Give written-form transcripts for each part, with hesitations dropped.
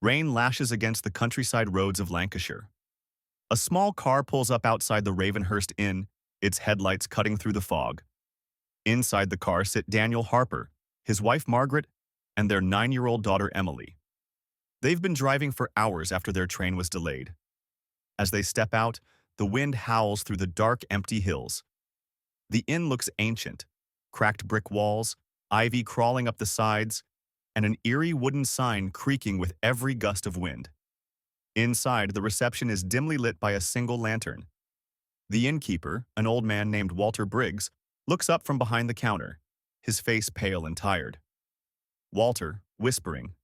Rain lashes against the countryside roads of Lancashire. A small car pulls up outside the Ravenhurst Inn, its headlights cutting through the fog. Inside the car sit Daniel Harper, his wife Margaret, and their 9-year-old daughter Emily. They've been driving for hours after their train was delayed. As they step out, the wind howls through the dark, empty hills. The inn looks ancient, cracked brick walls, ivy crawling up the sides, and an eerie wooden sign creaking with every gust of wind. Inside, the reception is dimly lit by a single lantern. The innkeeper, an old man named Walter Briggs, looks up from behind the counter, his face pale and tired. Walter, whispering,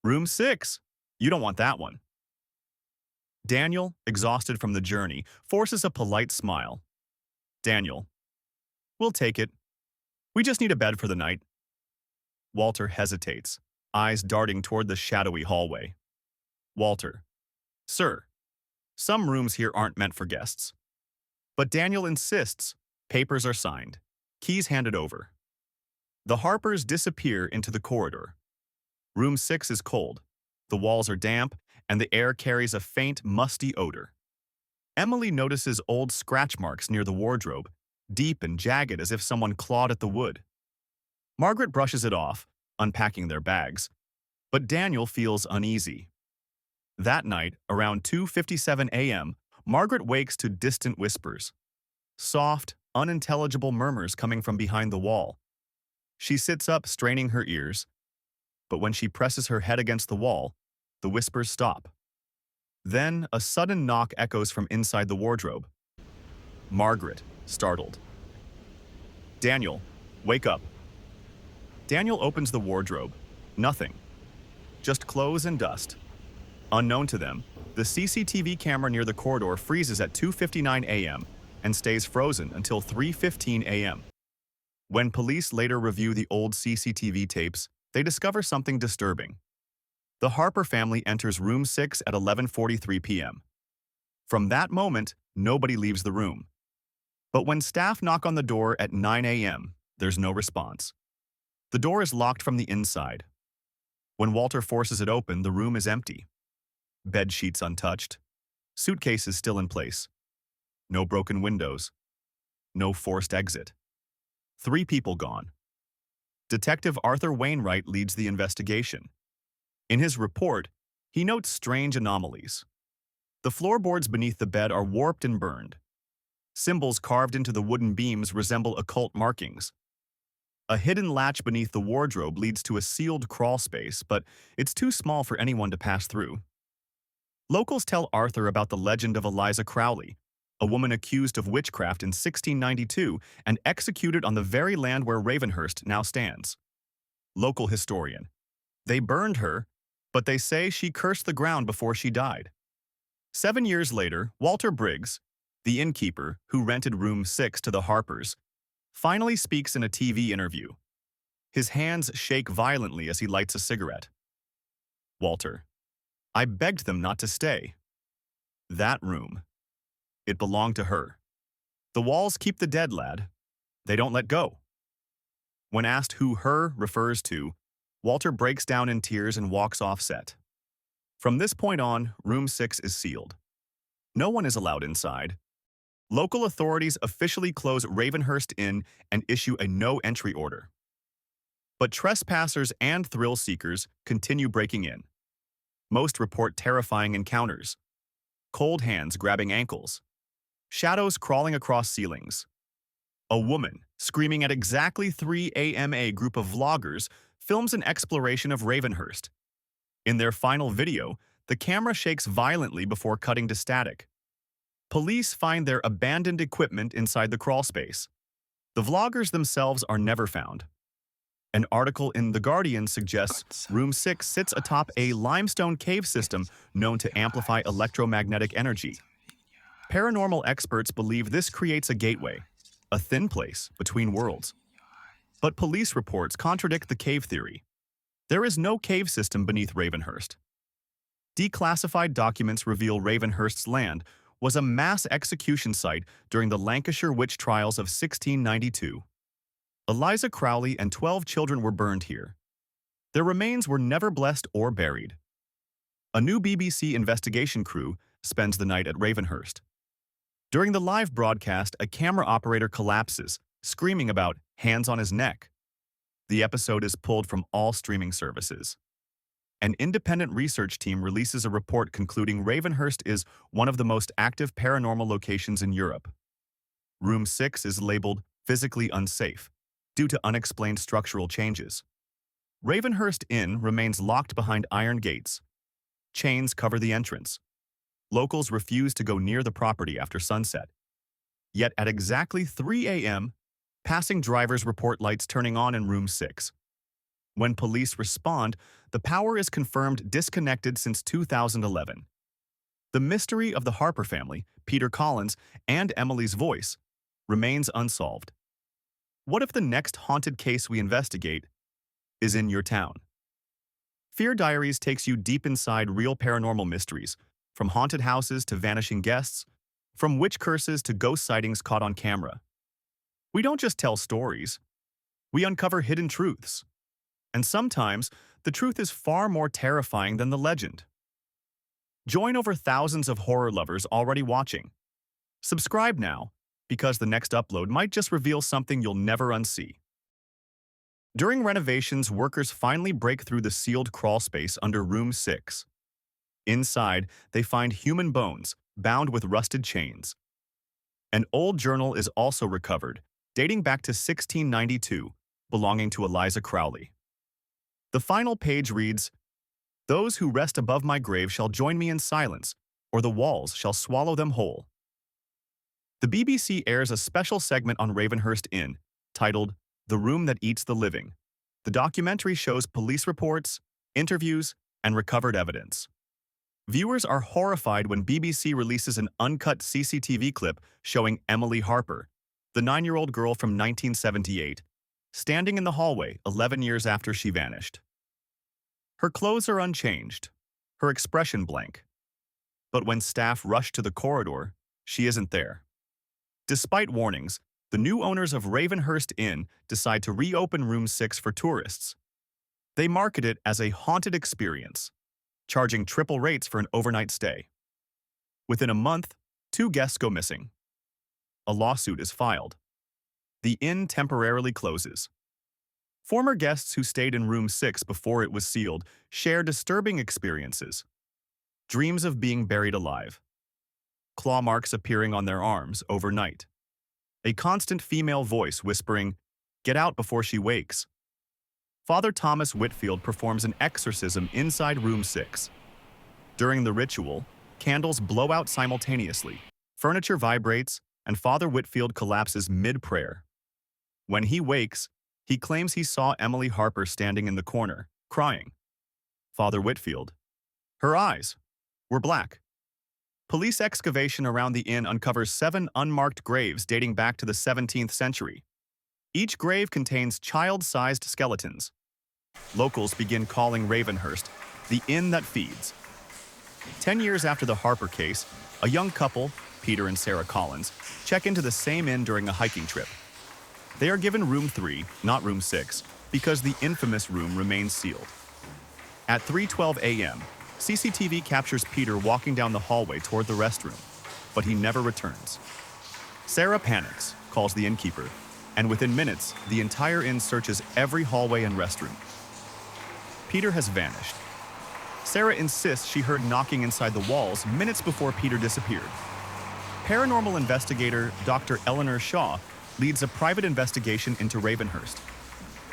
"Room 6! You don't want that one." Daniel, exhausted from the journey, forces a polite smile. "Daniel, we'll take it. We just need a bed for the night." Walter hesitates, eyes darting toward the shadowy hallway. Walter, "Sir, some rooms here aren't meant for guests." But Daniel insists. Papers are signed, keys handed over. The Harpers disappear into the corridor. Room 6 is cold, the walls are damp, and the air carries a faint, musty odor. Emily notices old scratch marks near the wardrobe, deep and jagged as if someone clawed at the wood. Margaret brushes it off, unpacking their bags, but Daniel feels uneasy. That night, around 2:57 a.m., Margaret wakes to distant whispers. Soft, unintelligible murmurs coming from behind the wall. She sits up, straining her ears, but when she presses her head against the wall, the whispers stop. Then, a sudden knock echoes from inside the wardrobe. Margaret, startled. "Daniel, wake up." Daniel opens the wardrobe. Nothing. Just clothes and dust. Unknown to them, the CCTV camera near the corridor freezes at 2:59 a.m. and stays frozen until 3:15 a.m. When police later review the old CCTV tapes, they discover something disturbing. The Harper family enters room 6 at 11:43 p.m. From that moment, nobody leaves the room. But when staff knock on the door at 9 a.m., there's no response. The door is locked from the inside. When Walter forces it open, the room is empty. Bed sheets untouched. Suitcases still in place. No broken windows. No forced exit. 3 people gone. Detective Arthur Wainwright leads the investigation. In his report, he notes strange anomalies. The floorboards beneath the bed are warped and burned. Symbols carved into the wooden beams resemble occult markings. A hidden latch beneath the wardrobe leads to a sealed crawl space, but it's too small for anyone to pass through. Locals tell Arthur about the legend of Eliza Crowley, a woman accused of witchcraft in 1692 and executed on the very land where Ravenhurst now stands. Local historian. They burned her, but they say she cursed the ground before she died. 7 years later, Walter Briggs, the innkeeper who rented room 6 to the Harpers, finally speaks in a TV interview. His hands shake violently as he lights a cigarette. "Walter, I begged them not to stay. That room, it belonged to her. The walls keep the dead, lad. They don't let go." When asked who "her" refers to, Walter breaks down in tears and walks off set. From this point on, room 6 is sealed. No one is allowed inside. Local authorities officially close Ravenhurst Inn and issue a no-entry order. But trespassers and thrill seekers continue breaking in. Most report terrifying encounters. Cold hands grabbing ankles. Shadows crawling across ceilings. A woman, screaming at exactly 3 a.m. A group of vloggers films an exploration of Ravenhurst. In their final video, the camera shakes violently before cutting to static. Police find their abandoned equipment inside the crawl space. The vloggers themselves are never found. An article in The Guardian suggests room 6 sits atop a limestone cave system known to amplify electromagnetic energy. Paranormal experts believe this creates a gateway, a thin place between worlds. But police reports contradict the cave theory. There is no cave system beneath Ravenhurst. Declassified documents reveal Ravenhurst's land was a mass execution site during the Lancashire witch trials of 1692. Eliza Crowley and 12 children were burned here. Their remains were never blessed or buried. A new BBC investigation crew spends the night at Ravenhurst. During the live broadcast, a camera operator collapses, screaming about hands on his neck. The episode is pulled from all streaming services. An independent research team releases a report concluding Ravenhurst is one of the most active paranormal locations in Europe. Room 6 is labeled physically unsafe due to unexplained structural changes. Ravenhurst Inn remains locked behind iron gates. Chains cover the entrance. Locals refuse to go near the property after sunset. Yet at exactly 3 a.m., passing drivers report lights turning on in Room 6. When police respond, the power is confirmed disconnected since 2011. The mystery of the Harper family, Peter Collins, and Emily's voice remains unsolved. What if the next haunted case we investigate is in your town? Fear Diaries takes you deep inside real paranormal mysteries, from haunted houses to vanishing guests, from witch curses to ghost sightings caught on camera. We don't just tell stories, we uncover hidden truths. And sometimes, the truth is far more terrifying than the legend. Join over thousands of horror lovers already watching. Subscribe now, because the next upload might just reveal something you'll never unsee. During renovations, workers finally break through the sealed crawl space under Room 6. Inside, they find human bones, bound with rusted chains. An old journal is also recovered, dating back to 1692, belonging to Eliza Crowley. The final page reads, "Those who rest above my grave shall join me in silence, or the walls shall swallow them whole." The BBC airs a special segment on Ravenhurst Inn, titled "The Room That Eats the Living." The documentary shows police reports, interviews, and recovered evidence. Viewers are horrified when BBC releases an uncut CCTV clip showing Emily Harper, the 9-year-old girl from 1978, standing in the hallway 11 years after she vanished. Her clothes are unchanged, her expression blank. But when staff rush to the corridor, she isn't there. Despite warnings, the new owners of Ravenhurst Inn decide to reopen Room 6 for tourists. They market it as a haunted experience, charging triple rates for an overnight stay. Within a month, 2 guests go missing. A lawsuit is filed. The inn temporarily closes. Former guests who stayed in Room 6 before it was sealed share disturbing experiences. Dreams of being buried alive. Claw marks appearing on their arms overnight. A constant female voice whispering, "Get out before she wakes." Father Thomas Whitfield performs an exorcism inside Room 6. During the ritual, candles blow out simultaneously, furniture vibrates, and Father Whitfield collapses mid-prayer. When he wakes, he claims he saw Emily Harper standing in the corner, crying. Father Whitfield. Her eyes were black. Police excavation around the inn uncovers 7 unmarked graves dating back to the 17th century. Each grave contains child-sized skeletons. Locals begin calling Ravenhurst the inn that feeds. 10 years after the Harper case, a young couple, Peter and Sarah Collins, check into the same inn during a hiking trip. They are given Room 3, not Room 6, because the infamous room remains sealed. At 3:12 a.m., CCTV captures Peter walking down the hallway toward the restroom, but he never returns. Sarah panics, calls the innkeeper, and within minutes, the entire inn searches every hallway and restroom. Peter has vanished. Sarah insists she heard knocking inside the walls minutes before Peter disappeared. Paranormal investigator Dr. Eleanor Shaw leads a private investigation into Ravenhurst.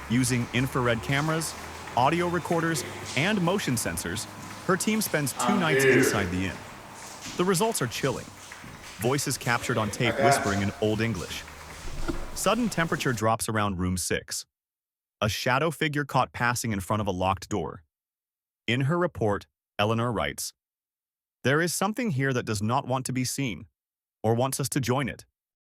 Using infrared cameras, audio recorders, and motion sensors, her team spends 2 nights inside the inn. The results are chilling. Voices captured on tape whispering in Old English. Sudden temperature drops around Room 6. A shadow figure caught passing in front of a locked door. In her report, Eleanor writes, "There is something here that does not want to be seen, or wants us to join it.